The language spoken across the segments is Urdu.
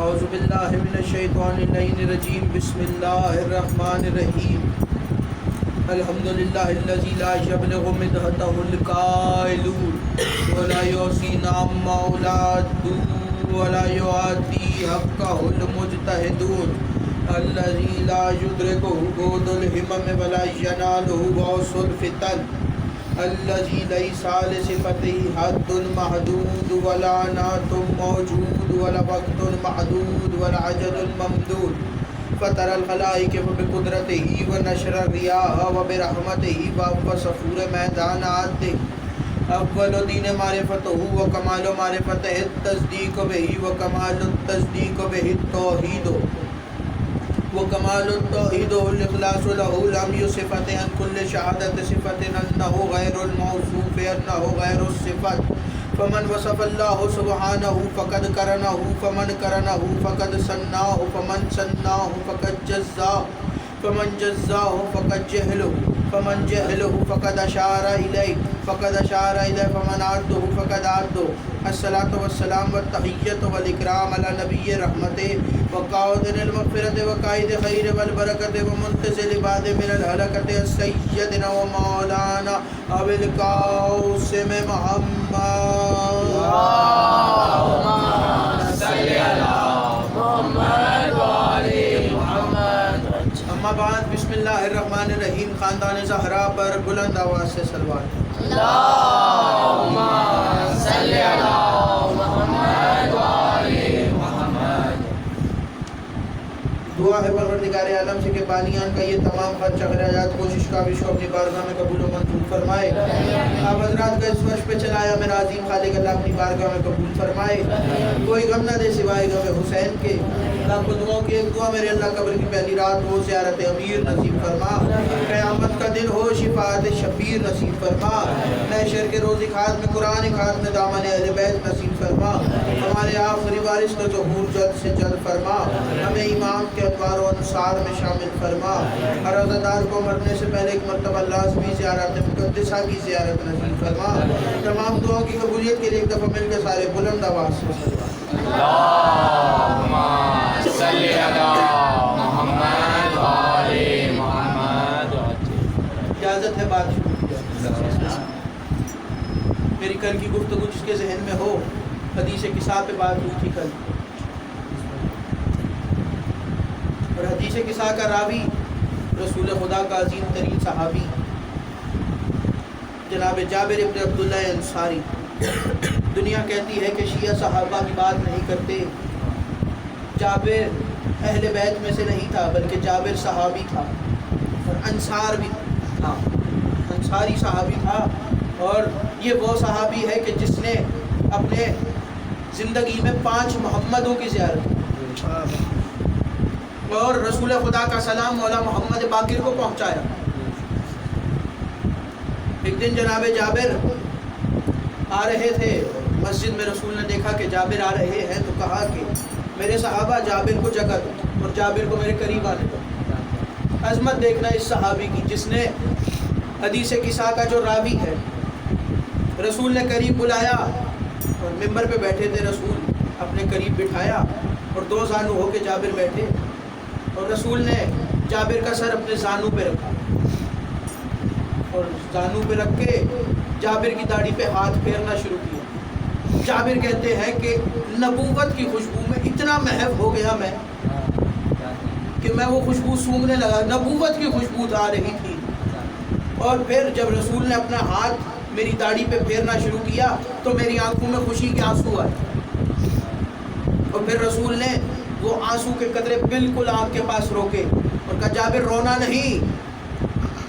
اعوذ باللہ من الشیطان الرجیم بسم اللہ الرحمن الرحیم الحمدللہ الذی لا یبلغ مدحتہ القائلون ولا یحصی نعما اولاد ولا یعطی حقہ المجتہدون الذی لا یدرکہ بعد الہمم ولا ینالہ غوث الفتن الذي ليس لصفته حد محدود ولا نعت موجود ولا وقت محدود ولا عجل ممدود فترى الخلائق بقدرته ونشر الرياح وبرحمته وصفور میدان عدل اول دین معرفته وکمال معرفته التصدیق به وکمال التصدیق به التوحید وکمال التوحید الاخلاص له لم صفت عن كل شهادت صفت انه غیر الموصوف انه غیر الصفت فمن وصف الله سبحانه فقد قرنه فمن قرنه فقد سناه فمن سناه فقد جزاه فمن جزاه فقد جهله فمن جهله فقد اشار الیہ فقد اشار الیہ فمن عده فقد عده الصلاۃ والسلام والتحیۃ والاکرام علی نبی رحمت وقائد المغفرۃ وقائد خیر والبرکۃ ومنتزل بعد من الحلقۃ سیدنا و مولانا ابو القاسم محمد اللہم صلی علی محمد وآل محمد. اما بعد بسم اللہ الرحمن الرحیم. خاندان زہرا پر بلند آواز سے صلوات. اللہم صلی علی محمد وآل محمد. دعا ہے پروردگار عالم سے کہ بانیان کا یہ تمام خرچ اخراجات کوشش کاوش کو اپنی بارگاہ میں قبول و منظور فرمائے. آپ حضرات کا اس ورش پہ چلایا میرا عظیم خالق اللہ اپنی بارگاہ میں قبول فرمائے. کوئی غم نہ دے سوائے غم حسین کے. اللہ کو دعاؤں کی ایک دعا میرے اللہ قبر کی پہلی رات ہو زیارت امیر نصیب فرما. قیامت کا دن ہو شفاعت شبیر نصیب فرما. محشر کے روز خاص میں قرآن خاص میں دامن اہل بیت نصیب فرما. ہمارے آخری وارث کا ظہور جلد سے جلد فرما. ہمیں امام کے ادوار و انصار میں شامل فرما. ہر عزادار کو مرنے سے پہلے ایک مرتبہ لازمی زیارت مقدسہ کی زیارت نصیب فرما. تمام دعاؤں کی قبولیت کے لیے ایک دفعہ مل کے سارے بلند آواز سے اللہم صلی علی محمد وآل محمد. اجازت ہے بات شروع. میری کل کی گفتگو جس کے ذہن میں ہو، حدیث کسا پہ بات ہوئی تھی کل، اور حدیث کسا کا راوی رسول خدا کا عظیم ترین صحابی جناب جابر ابن عبداللہ انصاری. دنیا کہتی ہے کہ شیعہ صحابہ کی بات نہیں کرتے. جابر اہل بیت میں سے نہیں تھا، بلکہ جابر صحابی تھا اور انصار بھی تھا، انصاری صحابی تھا. اور یہ وہ صحابی ہے کہ جس نے اپنے زندگی میں 5 محمدوں کی زیارت کی اور رسول خدا کا سلام مولا محمد باقر کو پہنچایا. ایک دن جناب جابر آ رہے تھے مسجد میں. رسول نے دیکھا کہ جابر آ رہے ہیں تو کہا کہ میرے صحابہ جابر کو جگہ دو اور جابر کو میرے قریب آنے دو. عظمت دیکھنا اس صحابی کی جس نے حدیث کسا کا جو راوی ہے. رسول نے قریب بلایا اور ممبر پہ بیٹھے تھے. رسول اپنے قریب بٹھایا اور 2 زانو ہو کے جابر بیٹھے اور رسول نے جابر کا سر اپنے زانو پہ رکھا اور زانو پہ رکھ کے جابر کی داڑھی پہ ہاتھ پھیرنا شروع کیا. جابر کہتے ہیں کہ نبوت کی خوشبو میں اتنا محب ہو گیا میں کہ میں وہ خوشبو سونگھنے لگا. نبوت کی خوشبو آ رہی تھی. اور پھر جب رسول نے اپنا ہاتھ میری داڑھی پہ پھیرنا شروع کیا تو میری آنکھوں میں خوشی کے آنسو آئے. اور پھر رسول نے وہ آنسو کے قطرے بالکل آنکھ کے پاس روکے اور کہا جابر رونا نہیں،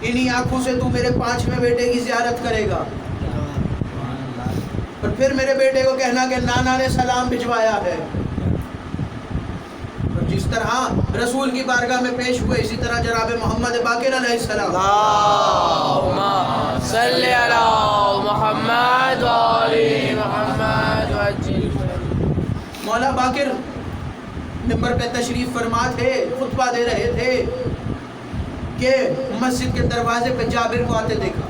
انہی آنکھوں سے تو میرے 5ویں بیٹے کی زیارت کرے گا. اور پھر میرے بیٹے کو کہنا کہ نانا نے سلام بھجوایا ہے. اور جس طرح رسول کی بارگاہ میں پیش ہوئے اسی طرح جناب محمد باقر علیہ السلام اللہم صلی علی محمد وآل محمد. مولا باقر ممبر پہ تشریف فرما تھے، خطبہ دے رہے تھے کہ مسجد کے دروازے پہ جابر کو آتے دیکھا.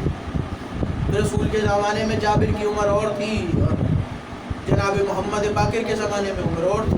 رسول کے زمانے میں جابر کی عمر اور تھی اور جناب محمد باقر کے زمانے میں عمر اور تھی.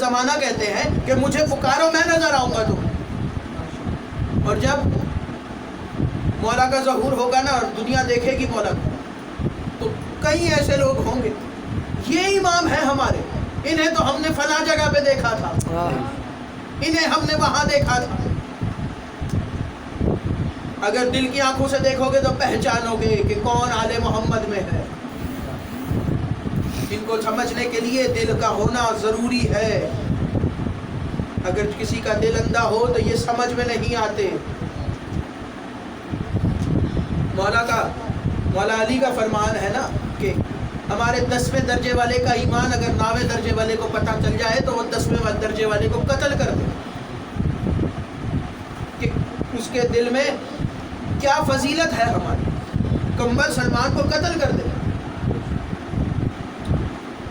زمانہ کہتے ہیں کہ مجھے پکارو میں نظر آؤں گا تمہیں. اور جب مولا کا ظہور ہوگا نا اور دنیا دیکھے گی مولا کو تو کئی ایسے لوگ ہوں گے یہ امام ہیں ہمارے, انہیں تو ہم نے فلاں جگہ پہ دیکھا تھا, انہیں ہم نے وہاں دیکھا تھا. اگر دل کی آنکھوں سے دیکھو گے تو پہچانو گے کہ کون آل محمد میں ہے. ان کو سمجھنے کے لیے دل کا ہونا ضروری ہے. اگر کسی کا دل اندھا ہو تو یہ سمجھ میں نہیں آتے. مولا علی کا فرمان ہے نا کہ ہمارے 10ویں درجے والے کا ایمان اگر 9ویں درجے والے کو پتہ چل جائے تو وہ 10ویں درجے والے کو قتل کر دے, کہ اس کے دل میں کیا فضیلت ہے ہماری, کمبل سلمان کو قتل کر دے.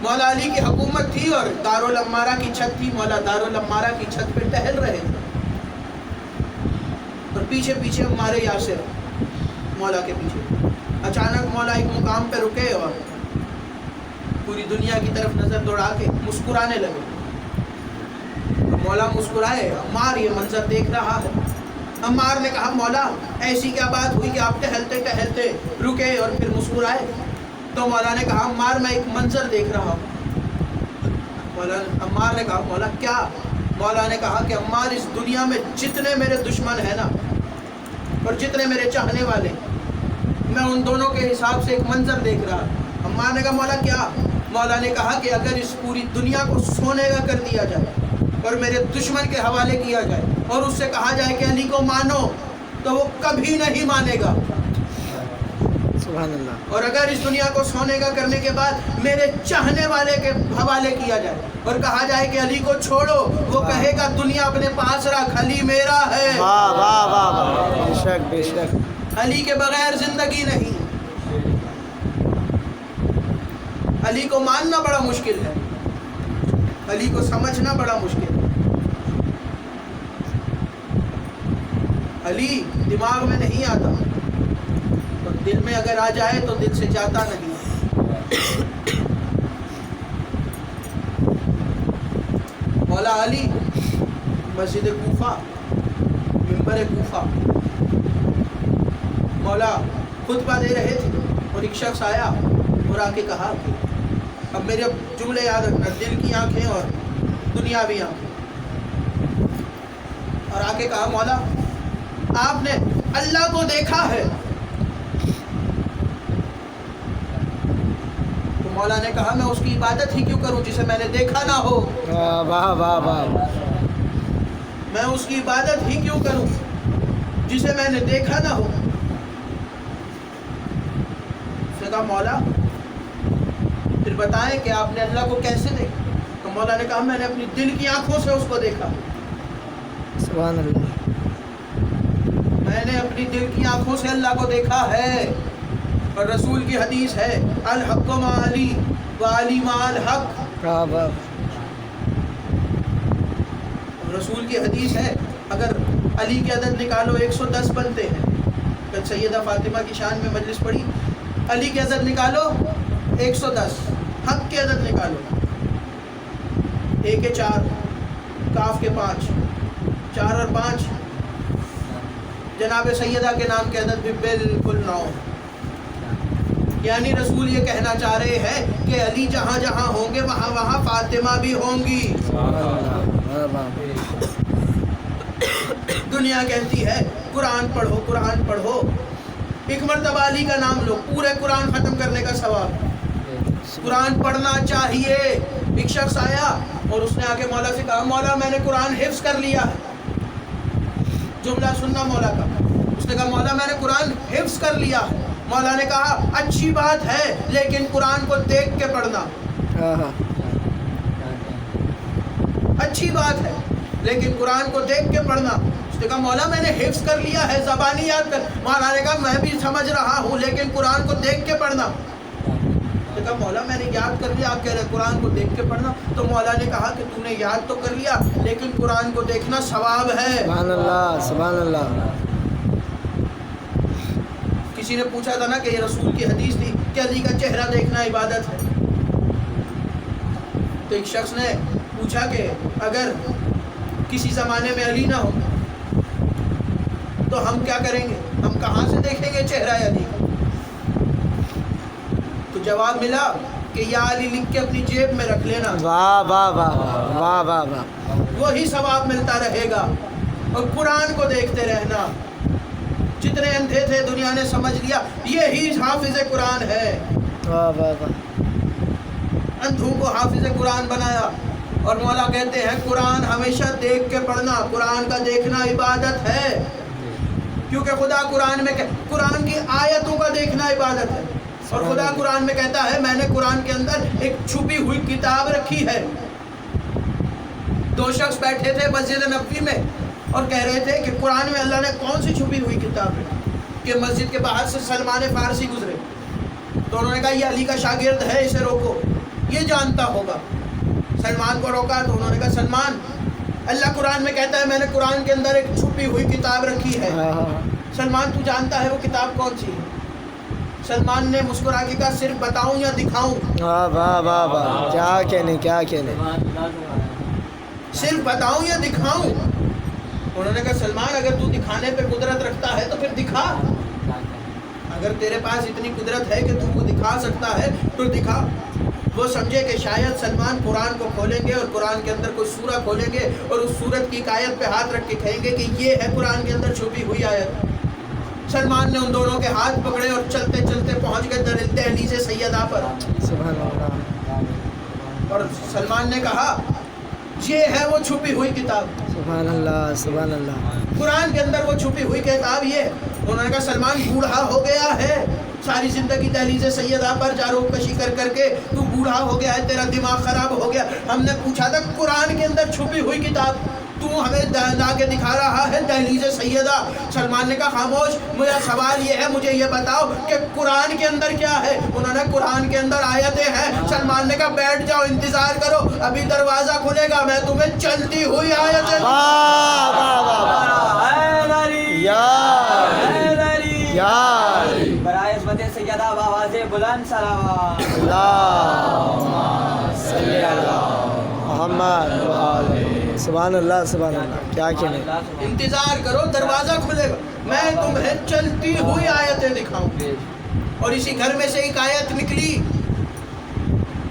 مولا علی کی حکومت تھی اور دارالعمارہ کی چھت تھی. مولا دارالعمارہ کی چھت پہ ٹہل رہے تھے اور پیچھے پیچھے ہمارے یاسر مولا کے پیچھے. اچانک مولا ایک مقام پہ رکے اور پوری دنیا کی طرف نظر دوڑا کے مسکرانے لگے. مولا مسکرائے, عمار یہ منظر دیکھ رہا ہے. عمار نے کہا مولا ایسی کیا بات ہوئی کہ آپ ٹہلتے ٹہلتے رکے اور پھر مسکرائے؟ تو مولا نے کہا عمار میں ایک منظر دیکھ رہا ہوں. عمار نے کہا مولا کیا؟ مولا نے کہا کہ عمار اس دنیا میں جتنے میرے دشمن ہیں نا اور جتنے میرے چاہنے والے, میں ان دونوں کے حساب سے ایک منظر دیکھ رہا. عمار نے کہا مولا کیا؟ مولا نے کہا کہ اگر اس پوری دنیا کو سونے کا کر دیا جائے اور میرے دشمن کے حوالے کیا جائے اور اس سے کہا جائے کہ علی کو مانو تو وہ کبھی نہیں مانے گا. سبحان اللہ. اور اگر اس دنیا کو سونے کا کرنے کے بعد میرے چاہنے والے کے حوالے کیا جائے اور کہا جائے کہ علی کو چھوڑو, وہ کہے گا دنیا اپنے پاس رکھ, علی میرا ہے. واہ واہ واہ واہ, بے شک بے شک. علی کے بغیر زندگی نہیں. علی کو ماننا بڑا مشکل ہے, علی کو سمجھنا بڑا مشکل ہے. علی دماغ میں نہیں آتا, تو دل میں اگر آ جائے تو دل سے جاتا نہیں. مولا علی مسجد کوفہ, منبر کوفہ, مولا خطبہ دے رہے تھے اور ایک شخص آیا اور آ کے کہا کہ اب میرے جملے یاد رکھنا, دل کی آنکھیں اور دنیاوی آنکھیں, اور آ کے کہا مولا آپ نے اللہ کو دیکھا ہے؟ تو مولا نے کہا میں اس کی عبادت ہی کیوں کروں جسے میں نے دیکھا نہ ہو. واہ واہ واہ. میں اس کی عبادت ہی کیوں کروں جسے میں نے دیکھا نہ ہو. اس نے کہا مولا پھر بتائیں کہ آپ نے اللہ کو کیسے دیکھا؟ تو مولا نے کہا میں نے اپنی دل کی آنکھوں سے اس کو دیکھا. سبحان اللہ. میں نے اپنی دل کی آنکھوں سے اللہ کو دیکھا ہے. اور رسول کی حدیث ہے الحق مع علی و علی مع الحق. رسول کی حدیث ہے اگر علی کے عدد نکالو 110 بنتے ہیں. جب سیدہ فاطمہ کی شان میں مجلس پڑھی, علی کے عدد نکالو 110, حق کے عدد نکالو 1 کے 4, کاف کے 5, 4 اور 5 جناب سیدہ کے نام کے عدد بھی بالکل 9. یعنی رسول یہ کہنا چاہ رہے ہیں کہ علی جہاں جہاں ہوں گے وہاں وہاں فاطمہ بھی ہوں گی. دنیا کہتی ہے قرآن پڑھو قرآن پڑھو, ایک مرتبہ علی کا نام لو, پورے قرآن ختم کرنے کا ثواب. قرآن پڑھنا چاہیے. ایک شخص آیا اور اس نے آ کے مولا سے کہا مولا میں نے قرآن حفظ کر لیا ہے. جملہ سننا مولا کا. اس نے کہا مولا میں نے قرآن حفظ کر لیا ہے. مولا نے کہا اچھی بات ہے لیکن قرآن کو دیکھ کے پڑھنا. اچھی بات ہے لیکن قرآن کو دیکھ کے پڑھنا. اس نے کہا مولا میں نے حفظ کر لیا ہے, زبانی یاد کر. مولا نے کہا میں بھی سمجھ رہا ہوں لیکن قرآن کو دیکھ کے پڑھنا. اس نے کہا مولا میں نے یاد کر لیا, آپ کہہ رہے قرآن کو دیکھ کے پڑھنا. تو مولا نے کہا کہ تم نے یاد تو کر لیا لیکن قرآن کو دیکھنا ثواب ہے. سبحان اللہ سبحان اللہ. کسی نے پوچھا تھا نا کہ یہ رسول کی حدیث تھی کہ علی کا چہرہ دیکھنا عبادت ہے. تو ایک شخص نے پوچھا کہ اگر کسی زمانے میں علی نہ ہو تو ہم کیا کریں گے، ہم کہاں سے دیکھیں گے چہرہ علی؟ تو جواب ملا کہ یا علی لکھ کے اپنی جیب میں رکھ لینا، واہ واہ واہ واہ واہ واہ، وہی ثواب ملتا رہے گا، اور قرآن کو دیکھتے رہنا۔ جتنے اندھے تھے دنیا نے سمجھ لیا یہی حافظ قرآن ہے، واہ واہ واہ، اندھوں کو حافظ قرآن بنایا۔ اور مولا کہتے ہیں قرآن ہمیشہ دیکھ کے پڑھنا، قرآن کا دیکھنا عبادت ہے، کیونکہ خدا قرآن میں قرآن کی آیتوں کا دیکھنا عبادت ہے، اور خدا قرآن میں کہتا ہے میں نے قرآن کے اندر ایک چھپی ہوئی کتاب رکھی ہے۔ دو شخص بیٹھے تھے مسجد نبوی میں اور کہہ رہے تھے کہ قرآن میں اللہ نے کون سی چھپی ہوئی کتاب ہے، کہ مسجد کے باہر سے سلمان فارسی گزرے تو انہوں نے کہا یہ علی کا شاگرد ہے، اسے روکو، یہ جانتا ہوگا۔ سلمان کو روکا تو انہوں نے کہا سلمان، اللہ قرآن میں کہتا ہے میں نے قرآن کے اندر ایک چھپی ہوئی کتاب رکھی ہے، سلمان تو جانتا ہے وہ کتاب کون سی ہے؟ سلمان نے مسکرا کے کہا صرف بتاؤں یا دکھاؤں؟ واہ واہ واہ واہ، کیا کہنے کیا کہنے، صرف بتاؤں یا دکھاؤں؟ انہوں نے کہا سلمان اگر تو دکھانے پہ قدرت رکھتا ہے تو پھر دکھا، اگر تیرے پاس اتنی قدرت ہے کہ تو وہ دکھا سکتا ہے تو دکھا۔ وہ سمجھے کہ شاید سلمان قرآن کو کھولیں گے اور قرآن کے اندر کوئی سورہ کھولیں گے اور اس سورت کی ایک آیت پہ ہاتھ رکھ کے کہیں گے کہ یہ ہے قرآن کے اندر چھپی ہوئی آیت۔ سلمان نے ان دونوں کے ہاتھ پکڑے اور چلتے چلتے پہنچ گئے دہلیز سیدہ پر، سبحان اللہ، اور سلمان نے کہا یہ ہے وہ چھپی ہوئی کتاب، سبحان اللہ سبحان اللہ، قرآن کے اندر وہ چھپی ہوئی کتاب یہ ہے۔ انہوں نے کہا سلمان بوڑھا ہو گیا ہے، ساری زندگی دہلیز سیدہ پر جاروب کشی کر کر کے تو بوڑھا ہو گیا ہے، تیرا دماغ خراب ہو گیا، ہم نے پوچھا تھا قرآن کے اندر چھپی ہوئی کتاب تو ہمیں لا کے دکھا رہا ہے دہلیز سیدہ۔ سلمان نے کہا خاموش، میرا سوال یہ ہے مجھے یہ بتاؤ کہ قرآن کے اندر کیا ہے؟ انہوں نے قرآن کے اندر آیتیں ہیں۔ سلمان نے کہا بیٹھ جاؤ، انتظار کرو، ابھی دروازہ کھلے گا، میں تمہیں چلتی ہوئی آیتیں واہ واہ واہ، یا یا برائے عظمت سیدہ بآواز بلند صلوات۔ اللہم صلی علی محمد و آلہ، سبحان اللہ سبحان اللہ، کیا کہنے، انتظار کرو، دروازہ کھلے گا، میں تمہیں چلتی ہوئی آیتیں دکھاؤں۔ اور اسی گھر میں سے ایک آیت نکلی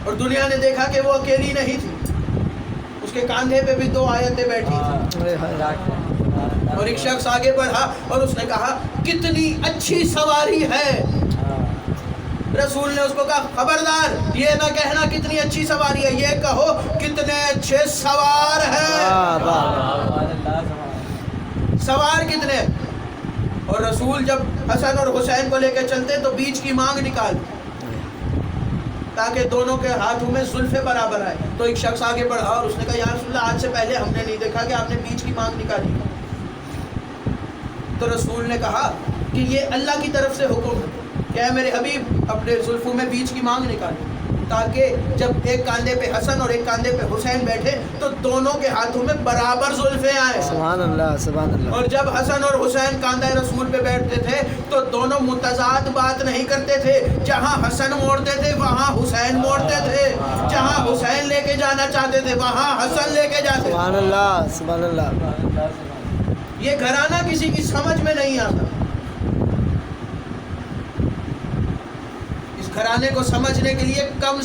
اور دنیا نے دیکھا کہ وہ اکیلی نہیں تھی، اس کے کاندھے پہ بھی 2 آیتیں بیٹھی تھی، اور ایک شخص آگے بڑھا اور اس نے کہا کتنی اچھی سواری ہے۔ رسول نے اس کو کہا خبردار یہ نہ کہنا کتنی اچھی سواری ہے، یہ کہو کتنے اچھے سوار ہیں، سوار کتنے۔ اور رسول جب حسن اور حسین کو لے کے چلتے تو بیچ کی مانگ نکال تاکہ دونوں کے ہاتھوں میں زلفیں برابر آئے۔ تو ایک شخص آگے بڑھا اور اس نے کہا یا رسول اللہ آج سے پہلے ہم نے نہیں دیکھا کہ آپ نے بیچ کی مانگ نکالی۔ تو رسول نے کہا کہ یہ اللہ کی طرف سے حکم ہے کہ اے میرے حبیب اپنے زلفوں میں بیچ کی مانگ نکالو، تاکہ جب ایک کاندھے پہ حسن اور ایک کاندھے پہ حسین بیٹھے تو دونوں کے ہاتھوں میں برابر زلفیں آئیں۔ سبحان اللہ سبحان اللہ، اور جب حسن اور حسین کاندھے رسول پہ بیٹھتے تھے تو دونوں متضاد بات نہیں کرتے تھے، جہاں حسن موڑتے تھے وہاں حسین موڑتے تھے، جہاں حسین لے کے جانا چاہتے تھے وہاں حسن لے کے جاتے تھے۔ سبحان اللہ سبحان اللہ، یہ گھرانہ کسی کی سمجھ میں نہیں آتا۔ اس گھرانے کو سمجھنے کے لیے کم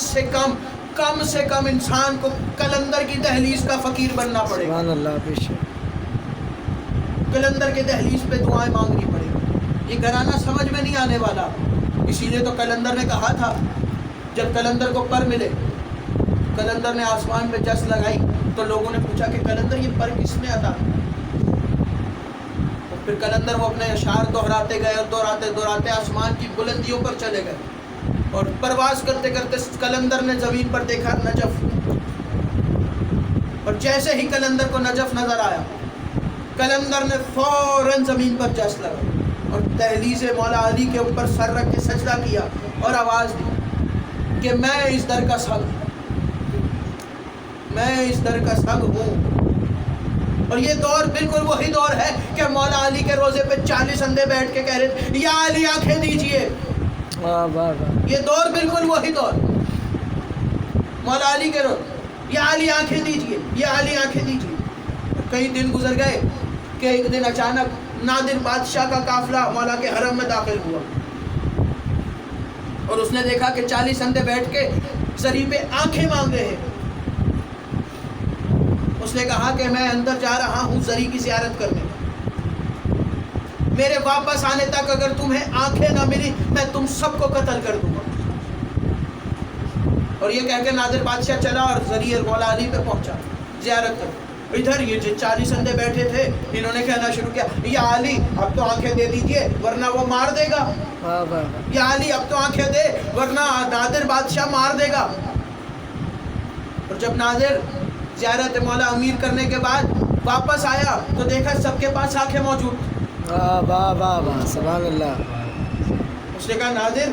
سے کم انسان کو قلندر کی دہلیز کا فقیر بننا پڑے گا، سبحان اللہ، بے شک، قلندر کے دہلیز پہ دعائیں مانگنی پڑے گی۔ یہ گھرانہ سمجھ میں نہیں آنے والا، اسی لیے تو قلندر نے کہا تھا جب قلندر کو پر ملے، قلندر نے آسمان پہ جس لگائی تو لوگوں نے پوچھا کہ قلندر یہ پر کس نے عطا؟ پھر قلندر وہ اپنے اشعار دہراتے گئے اور دہراتے آسمان کی بلندیوں پر چلے گئے، اور پرواز کرتے کرتے قلندر نے زمین پر دیکھا نجف، اور جیسے ہی قلندر کو نجف نظر آیا قلندر نے فوراً زمین پر جس لگا اور دہلیز مولا علی کے اوپر سر رکھ کے سجدہ کیا اور آواز دی کہ میں اس در کا سگ ہوں۔ اور یہ دور بالکل وہی دور ہے کہ مولا علی کے روزے پہ 40 اندھے بیٹھ کے کہہ رہے تھے یا علی آنکھیں دیجئے۔ واہ واہ واہ، یہ دور بالکل وہی دور، مولا علی کے روز یا علی آنکھیں دیجئے، یا علی آنکھیں دیجئے۔ کئی دن گزر گئے کہ ایک دن اچانک نادر بادشاہ کا قافلہ مولا کے حرم میں داخل ہوا، اور اس نے دیکھا کہ 40 اندھے بیٹھ کے زری پہ آنکھیں مانگ رہے ہیں۔ اس نے کہا کہ میں اندر جا رہا ہوں زری کی زیارت کرنے، میرے واپس آنے تک اگر تمہیں آنکھیں نہ ملی میں تم سب کو قتل کر دوں گا۔ اور یہ کہہ کے نادر بادشاہ چلا اور زری مولا علی پہ پہنچا زیارت کر۔ ادھر یہ جو 40 اندھے بیٹھے تھے انہوں نے کہنا شروع کیا، یا علی اب تو آنکھیں دے دیجئے ورنہ وہ مار دے گا، یا علی اب تو آنکھیں دے ورنہ نادر بادشاہ مار دے گا۔ اور جب نادر زیارت مولا امیر کرنے کے بعد واپس آیا تو دیکھا سب کے پاس آنکھیں موجود۔ واہ واہ واہ واہ سبحان اللہ۔ اس نے کہا نادر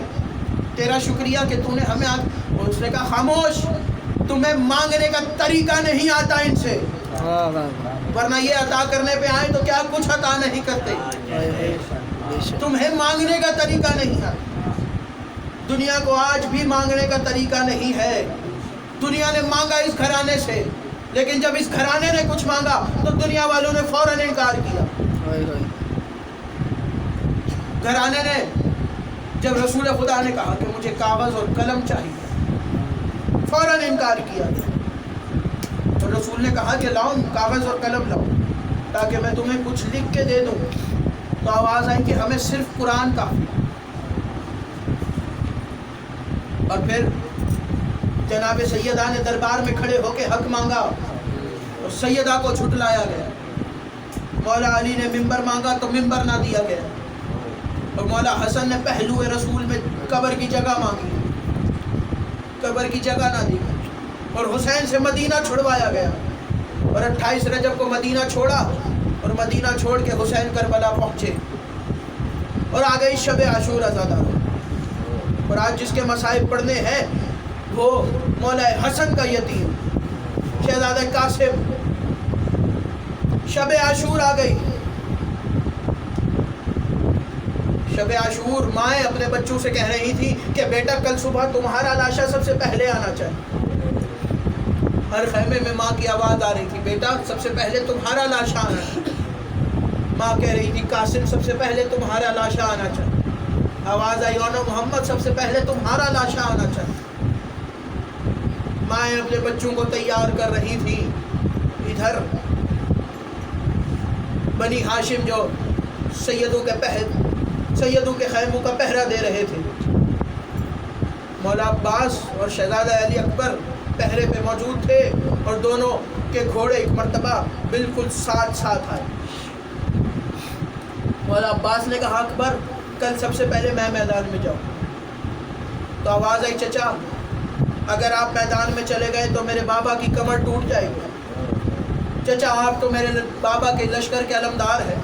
تیرا شکریہ کہ تو نے ہمیں اس نے کہا خاموش، تمہیں مانگنے کا طریقہ نہیں آتا ان سے، ورنہ یہ عطا کرنے پہ آئے تو کیا کچھ عطا نہیں کرتے۔ تمہیں مانگنے کا طریقہ نہیں ہے۔ دنیا کو آج بھی مانگنے کا طریقہ نہیں ہے۔ دنیا نے مانگا اس گھرانے سے، لیکن جب اس گھرانے نے کچھ مانگا تو دنیا والوں نے فوراً انکار کیا۔ گھرانے نے جب رسول خدا نے کہا کہ مجھے کاغذ اور قلم چاہیے، فوراً انکار کیا۔ اور رسول نے کہا کہ لاؤ کاغذ اور قلم لاؤ تاکہ میں تمہیں کچھ لکھ کے دے دوں۔ تو آواز آئی کہ ہمیں صرف قرآن کافی۔ اور پھر جناب سیدہ نے دربار میں کھڑے ہو کے حق مانگا اور سیدہ کو جھٹلایا گیا۔ مولا علی نے ممبر مانگا تو ممبر نہ دیا گیا، اور مولا حسن نے پہلو رسول میں قبر کی جگہ مانگی، قبر کی جگہ نہ دی گئی، اور حسین سے مدینہ چھڑوایا گیا۔ اور 28 رجب کو مدینہ چھوڑا، اور مدینہ چھوڑ کے حسین کربلا پہنچے، اور آ گئی شب عاشور عزادہ۔ اور آج جس کے مصائب پڑھنے ہیں وہ مولا حسن کا یتیم شہزادہ قاسم۔ شب عاشور آ گئی۔ شب عاشور مائیں اپنے بچوں سے کہہ رہی تھی کہ بیٹا کل صبح تمہارا لاشا سب سے پہلے آنا چاہیے۔ ہر خیمے میں ماں کی آواز آ رہی تھی، بیٹا سب سے پہلے تمہارا لاشا آنا چاہیے۔ ماں کہہ رہی تھی قاسم سب سے پہلے تمہارا لاشا آنا چاہیے۔ آواز آئی اونا محمد سب سے پہلے تمہارا لاشا آنا چاہیے۔ مائیں اپنے بچوں کو تیار کر رہی تھی۔ ادھر بنی ہاشم جو سیدوں کے خیموں کا پہرا دے رہے تھے، مولا عباس اور شہزادہ علی اکبر پہرے پہ موجود تھے، اور دونوں کے گھوڑے ایک مرتبہ بالکل ساتھ ساتھ آئے۔ مولا عباس نے کہا اکبر کل سب سے پہلے میں میدان میں جاؤں۔ تو آواز آئی چچا اگر آپ میدان میں چلے گئے تو میرے بابا کی کمر ٹوٹ جائے گی، چچا آپ تو میرے بابا کے لشکر کے علمدار ہیں،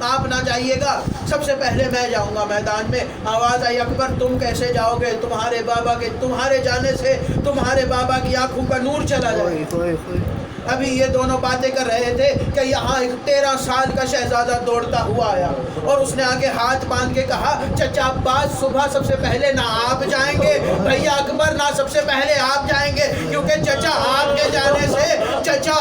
آپ نہ جائیے گا، سب سے پہلے میں جاؤں گا میدان میں۔ آواز آئی اکبر تم کیسے جاؤ گے، تمہارے جانے سے تمہارے بابا کی آنکھوں کا نور چلا جائے گا۔ ابھی یہ دونوں باتیں کر رہے تھے کہ یہاں ایک 13 سال کا شہزادہ دوڑتا ہوا آیا، اور اس نے آگے ہاتھ باندھ کے کہا چچا عباس صبح سب سے پہلے نہ آپ جائیں گے، بھیا اکبر نہ سب سے پہلے آپ جائیں گے، کیونکہ چچا آپ کے جانے سے چچا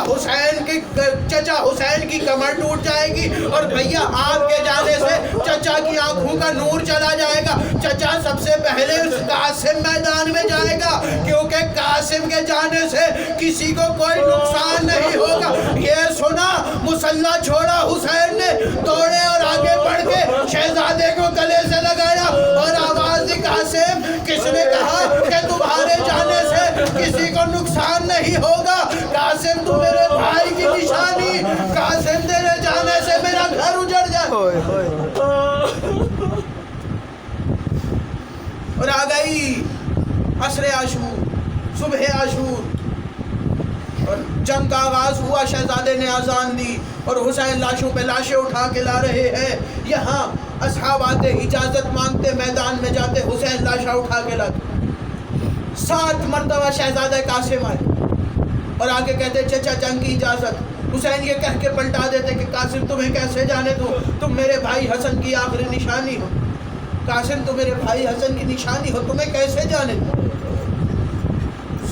حسین کی کمر ٹوٹ جائے گی، اور بھیا آپ کے جانے سے چچا کی آنکھوں کا نور چلا جائے گا۔ چچا سب سے پہلے قاسم میدان میں جائے گا، کیونکہ قاسم کے جانے سے کسی کو کوئی نقصان نہیں ہوگا۔ یہ سنا، مسلح چھوڑا حسین نے، دوڑے اور آگے بڑھ کے شہزادے کو گلے سے لگایا اور آواز دی قاسم کس نے کہا کہ تمہارے جانے سے کسی کو نقصان نہیں ہوگا؟ قاسم تو میرے بھائی کی نشانی، قاسم تیرے جانے سے میرا گھر اجڑ جائے۔ اور آ گئی عصر عاشور، صبح عاشور، اور جنگ کا آغاز ہوا۔ شہزادے نے اذان دی اور حسین لاشوں پہ لاشیں اٹھا کے لا رہے ہیں۔ یہاں اصحاب آتے اجازت مانگتے، میدان میں جاتے، حسین لاشا اٹھا کے لاتے۔ 7 مرتبہ شہزادہ قاسم آئے اور آگے کہتے چچا جنگ کی اجازت۔ حسین یہ کہہ کے پلٹا دیتے کہ قاسم تمہیں کیسے جانے دوں، تم میرے بھائی حسن کی آخری نشانی ہو، قاسم تم میرے بھائی حسن کی نشانی ہو، تمہیں کیسے جانے دوں۔